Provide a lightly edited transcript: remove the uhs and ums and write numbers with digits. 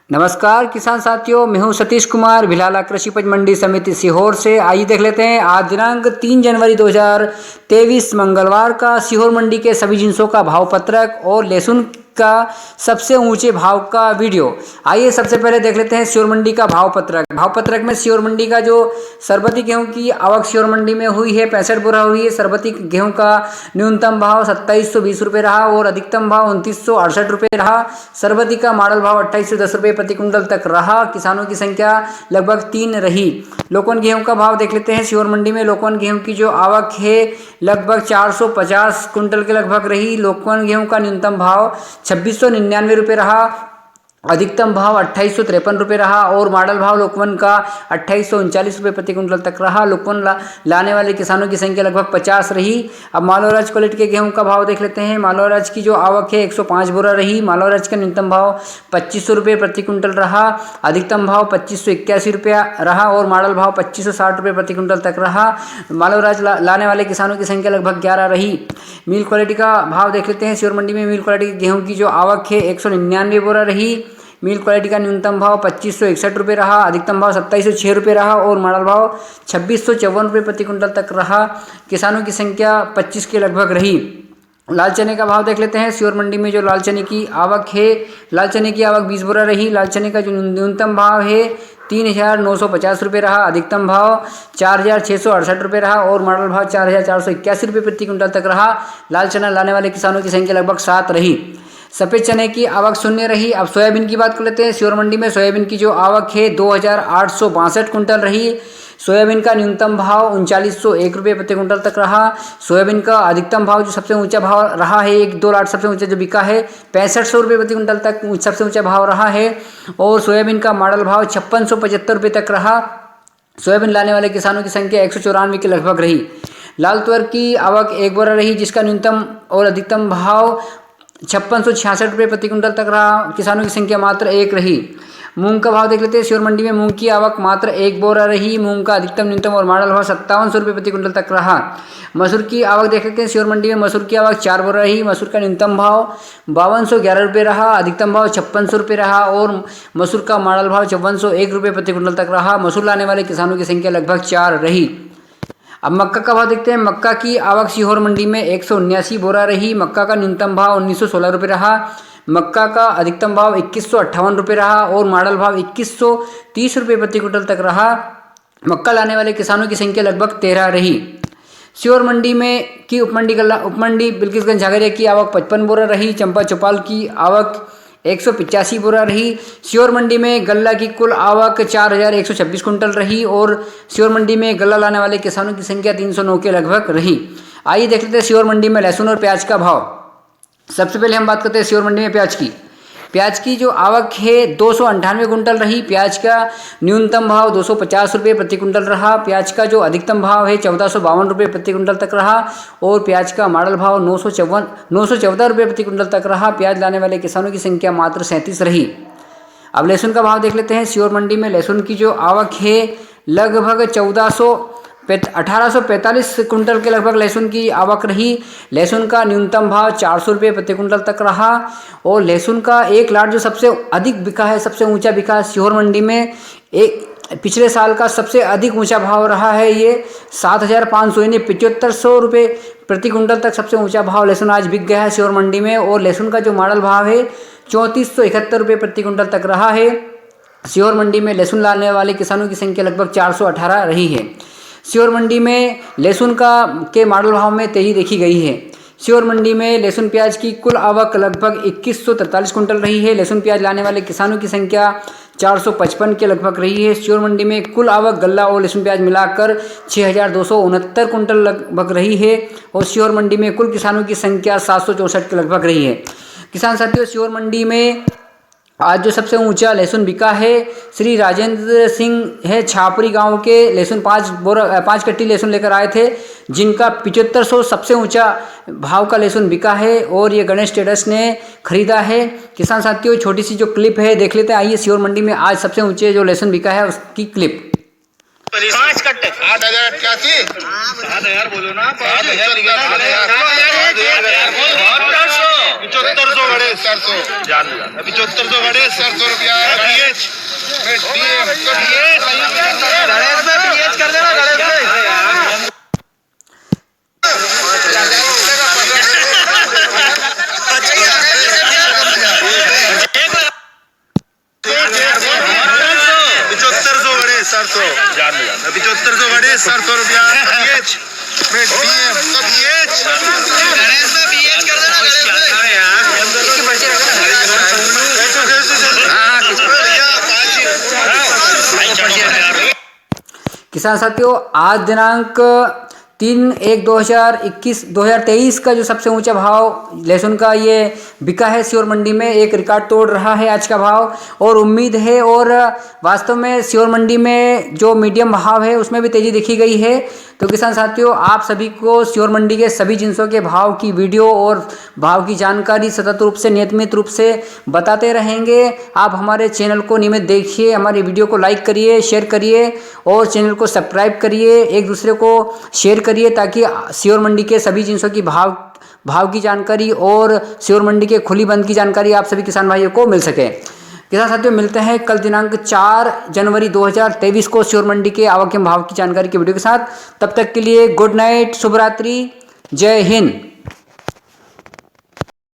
नमस्कार किसान साथियों, मैं हूं सतीश कुमार भिलाला कृषि उपज मंडी समिति सीहोर से। आइए देख लेते हैं आज दिनांक 3 जनवरी 2023 मंगलवार का सीहोर मंडी के सभी जिंसों का भाव पत्रक और लहसुन का सबसे ऊंचे भाव का वीडियो। आइए सबसे पहले देख लेते हैं सीहोर मंडी का भाव पत्रक में सीहोर मंडी का जो सरबती गेहूं की आवक सीहोर मंडी में हुई है 65 बोरा हुई है। सरबती गेहूं का न्यूनतम भाव 2720 रुपये रहा और अधिकतम भाव 2968 रुपये रहा। सरबती का मॉडल भाव 2810 रुपये प्रति कुंटल तक रहा। किसानों की संख्या लगभग 3 रही। लोकवन गेहूं का भाव देख लेते हैं सीहोर मंडी में। लोकवन गेहूं की जो आवक है लगभग 450 कुंटल के लगभग रही। लोकवन गेहूं का न्यूनतम भाव 2699 रुपये रहा, अधिकतम भाव 2853 रुपये रहा और मॉडल भाव लोकवन का 2839 रुपये प्रति कुंटल तक रहा। लोकवन लाने वाले किसानों की संख्या लगभग 50 रही। अब मालवराज क्वालिटी के गेहूं का भाव देख लेते हैं। मालवराज की जो आवक है 105 बोरा रही। मालवराज का न्यूनतम भाव 2500 रुपये प्रति कुंटल रहा, अधिकतम भाव 2581 रुपया रहा और मॉडल भाव 2560 रुपये प्रति कुंटल तक रहा। मालवराज लाने वाले किसानों की संख्या लगभग 11 रही। मिल क्वालिटी का भाव देख लेते हैं सीहोर मंडी में। मिल क्वालिटी गेहूं की जो आवक है 199 बोरा रही। मिल क्वालिटी का न्यूनतम भाव 2561 रुपये रहा, अधिकतम भाव 2706 रुपये रहा और मॉडल भाव 2654 रुपये प्रति कुंटल तक रहा। किसानों की संख्या 25 के लगभग रही। लाल चने का भाव देख लेते हैं सीहोर मंडी में। जो लाल चने की आवक है, लाल चने की आवक 20 बोरा रही। लाल चने का जो न्यूनतम भाव है 3950 रुपये रहा, अधिकतम भाव 4668 रुपये रहा और मॉडल भाव 4481 रुपये प्रति कुंटल तक रहा। लाल चना लाने वाले किसानों की संख्या लगभग 7 रही। सफ़ेद चने की आवक 0 रही। अब सोयाबीन की बात कर लेते हैं सीहोर मंडी में। सोयाबीन की जो आवक है 2862 कुंटल रही। सोयाबीन का न्यूनतम भाव 3901 रुपये प्रति कुंटल तक रहा। सोयाबीन का अधिकतम भाव जो सबसे ऊंचा भाव रहा है 1-2 लाख सबसे ऊंचा जो बिका है 6500 रुपये प्रति कुंटल तक सबसे ऊंचा भाव रहा है और सोयाबीन का मॉडल भाव 5675 रुपये तक रहा। सोयाबीन लाने वाले किसानों की संख्या 194 के लगभग रही। लाल तुअर की आवक 1 बोरा रही जिसका न्यूनतम और अधिकतम भाव 5666 रुपये प्रति कुंटल तक रहा। किसानों की संख्या मात्र 1 रही। मूंग का भाव देख लेते हैं सीहोर मंडी में। मूंग की आवक मात्र 1 बोरा रही। मूंग का अधिकतम न्यूनतम और मॉडल भाव 5700 रुपये प्रति कुंटल तक रहा। मसूर की आवक देख लेते हैं सीहोर मंडी में। मसूर की आवक 4 बोरा रही। मसूर का न्यूनतम भाव 5211 रुपये रहा, अधिकतम भाव 5600 रुपये रहा और मसूर का मॉडल भाव 5401 रुपये प्रति कुंटल तक रहा। मसूर लाने वाले किसानों की संख्या लगभग 4 रही। अब मक्का का भाव देखते हैं। मक्का की आवक सीहोर मंडी में 179 बोरा रही। मक्का का न्यूनतम भाव 1916 रुपये रहा। मक्का का अधिकतम भाव 2158 रुपये रहा और मॉडल भाव 2130 रुपये प्रति कुंटल तक रहा। मक्का लाने वाले किसानों की संख्या लगभग 13 रही। सीहोर मंडी में की उपमंडी बिल्किसगंज झागरिया की आवक 55 बोरा रही। चंपा चौपाल की आवक 185 बोरा रही। सीहोर मंडी में गल्ला की कुल आवक 4126 कुंटल रही और सीहोर मंडी में गल्ला लाने वाले किसानों की संख्या 309 के लगभग रही। आइए देख लेते हैं सीहोर मंडी में लहसुन और प्याज का भाव। सबसे पहले हम बात करते हैं सीहोर मंडी में प्याज की जो आवक है 298 कुंटल रही। प्याज का न्यूनतम भाव 250 रुपये प्रति कुंटल रहा। प्याज का जो अधिकतम भाव है 1452 रुपये प्रति कुंटल तक रहा और प्याज का मॉडल भाव 914 रुपये प्रति कुंटल तक रहा। प्याज लाने वाले किसानों की संख्या मात्र 37 रही। अब लहसुन का भाव देख लेते हैं सीहोर मंडी में। लहसुन की जो आवक है लगभग 1845 कुंटल के लगभग लहसुन की आवक रही। लहसुन का न्यूनतम भाव 400 रुपये प्रति कुंटल तक रहा और लहसुन का एक लाट जो सबसे अधिक बिका है, सबसे ऊंचा बिका है सीहोर मंडी में, एक पिछले साल का सबसे अधिक ऊंचा भाव रहा है ये 7500 यानी 7500 रुपये प्रति कुंटल तक सबसे ऊंचा भाव लहसुन आज बिक गया है सीहोर मंडी में और लहसुन का जो मॉडल भाव है 3471 रुपये प्रति कुंटल तक रहा है। सीहोर मंडी में लहसुन लाने वाले किसानों की संख्या लगभग 418 रही है। सीहोर मंडी में लहसुन के मॉडल भाव में तेजी देखी गई है। सीहोर मंडी में लहसुन प्याज की कुल आवक लगभग 2143 कुंटल रही है। लहसुन प्याज लाने वाले किसानों की संख्या 455 के लगभग रही है। सीहोर मंडी में कुल आवक गल्ला और लहसुन प्याज मिलाकर 6269 कुंटल लगभग रही है और सीहोर मंडी में कुल किसानों की संख्या 764 के लगभग रही है। किसान साथियों, सीहोर मंडी में आज जो सबसे ऊंचा लहसुन बिका है श्री राजेंद्र सिंह है छापरी गांव के। लहसुन 5 कट्टी लहसुन लेकर आए थे जिनका 7500 सबसे ऊंचा भाव का लहसुन बिका है और ये गणेश ट्रेडर्स ने खरीदा है। किसान साथियों, छोटी सी जो क्लिप है देख लेते हैं। आइए सीहोर मंडी में आज सबसे ऊंचे जो लहसुन बिका है उसकी क्लिप। 5 कट्टे 8,088 8,000 बोलो ना 75 गड़े 400 जान लिया 75 गड़े 400 रुपया BH में DM गणेश में BH कर देना गणेश में जान लिया 75 गड़े 700 रुपया BH में DM गणेश में BH कर देना गणेश में इसकी पर्ची रखना किसान साथियों, आज दिनांक 3/1/2023 का जो सबसे ऊंचा भाव लहसुन का ये बिका है सीहोर मंडी में, एक रिकॉर्ड तोड़ रहा है आज का भाव। और उम्मीद है और वास्तव में सीहोर मंडी में जो मीडियम भाव है उसमें भी तेज़ी देखी गई है। तो किसान साथियों, आप सभी को सीहोर मंडी के सभी जिनसों के भाव की वीडियो और भाव की जानकारी सतत रूप से नियमित रूप से बताते रहेंगे। आप हमारे चैनल को नियमित देखिए, हमारी वीडियो को लाइक करिए, शेयर करिए और चैनल को सब्सक्राइब करिए, एक दूसरे को शेयर करिए ताकि सीहोर मंडी के सभी जिनसों की भाव की जानकारी और सीहोर मंडी के खुली बंद की जानकारी आप सभी किसान भाइयों को मिल सके। किसान साथियों, मिलते हैं कल दिनांक 4 जनवरी 2023 को सीहोर मंडी के आवक एवं भाव की जानकारी की वीडियो के साथ। तब तक के लिए गुड नाइट, शुभ रात्रि, जय हिंद।